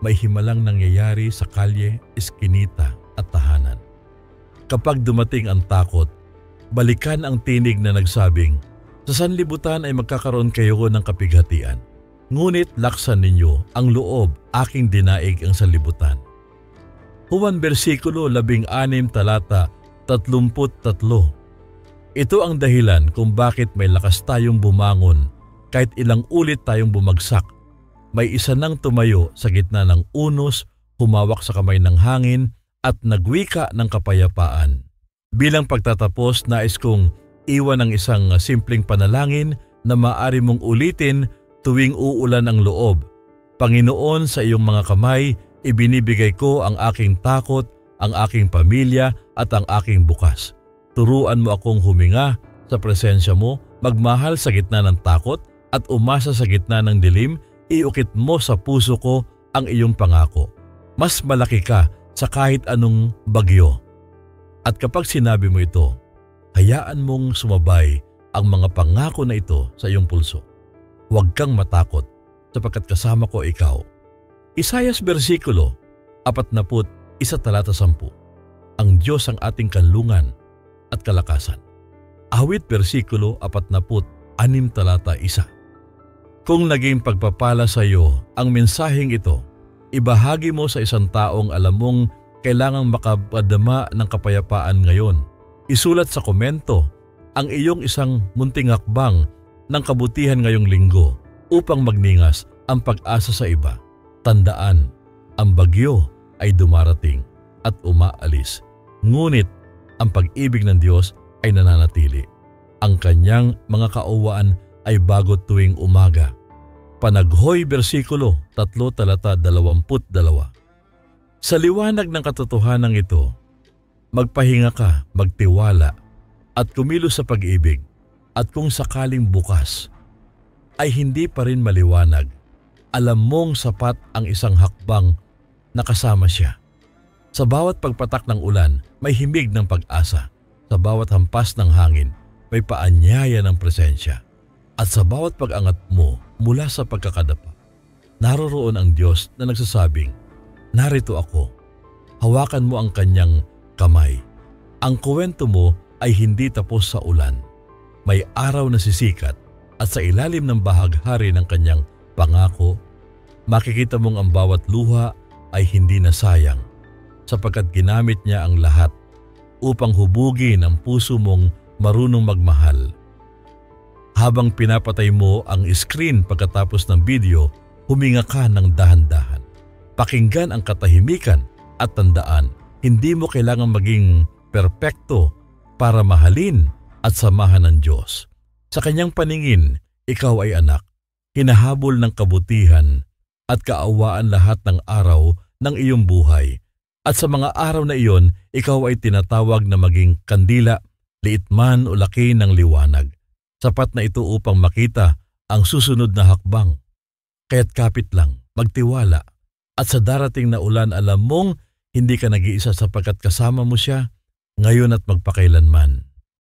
may himalang nangyayari sa kalye, eskinita at tahanan. Kapag dumating ang takot, balikan ang tinig na nagsabing, sa sanlibutan ay magkakaroon kayo ng kapighatian. Ngunit laksan ninyo ang loob, aking dinaig ang sanlibutan. Juan versikulo 16 talata 33. Ito ang dahilan kung bakit may lakas tayong bumangon kahit ilang ulit tayong bumagsak. May isa nang tumayo sa gitna ng unos, humawak sa kamay ng hangin at nagwika ng kapayapaan. Bilang pagtatapos, nais kong iwan ang isang simpleng panalangin na maaari mong ulitin tuwing uulan ang loob. Panginoon, sa iyong mga kamay, ibinibigay ko ang aking takot, ang aking pamilya at ang aking bukas. Turuan mo akong huminga sa presensya mo, magmahal sa gitna ng takot at umasa sa gitna ng dilim. Iukit mo sa puso ko ang iyong pangako. Mas malaki ka sa kahit anong bagyo. At kapag sinabi mo ito, hayaan mong sumabay ang mga pangako na ito sa iyong pulso. Huwag kang matakot sapagkat kasama ko ikaw. Isaias versikulo 41 talata 10. Ang Diyos ang ating kanlungan at kalakasan. Awit versikulo 46 talata 1. Kung naging pagpapala sa iyo ang mensaheng ito, ibahagi mo sa isang taong alam mong kailangang makapadama ng kapayapaan ngayon. Isulat sa komento ang iyong isang munting hakbang ng kabutihan ngayong linggo upang magningas ang pag-asa sa iba. Tandaan, ang bagyo ay dumarating at umaalis. Ngunit ang pag-ibig ng Diyos ay nananatili. Ang kanyang mga kaawaan ay bago tuwing umaga. Panaghoy versikulo 3 talata 22. Sa liwanag ng katotohanan ito, magpahinga ka, magtiwala, at kumilos sa pag-ibig, at kung sakaling bukas ay hindi pa rin maliwanag, alam mong sapat ang isang hakbang na kasama siya. Sa bawat pagpatak ng ulan, may himig ng pag-asa. Sa bawat hampas ng hangin, may paanyaya ng presensya. At sa bawat pag-angat mo mula sa pagkakadapa, naroroon ang Diyos na nagsasabing, narito ako. Hawakan mo ang kanyang kamay. Ang kwento mo ay hindi tapos sa ulan. May araw na sisikat at sa ilalim ng bahaghari ng kanyang pangako, makikita mong ang bawat luha ay hindi na sayang sapagkat ginamit niya ang lahat upang hubugin ang puso mong marunong magmahal. Habang pinapatay mo ang screen pagkatapos ng video, huminga ka ng dahan-dahan. Pakinggan ang katahimikan at tandaan, hindi mo kailangang maging perpekto para mahalin at samahan ng Diyos. Sa kanyang paningin, ikaw ay anak, hinahabol ng kabutihan at kaawaan lahat ng araw ng iyong buhay. At sa mga araw na iyon, ikaw ay tinatawag na maging kandila, liit man o laki ng liwanag. Sapat na ito upang makita ang susunod na hakbang. Kaya't kapit lang, magtiwala. At sa darating na ulan, alam mong hindi ka nag-iisa sapagkat kasama mo siya ngayon at magpakailanman.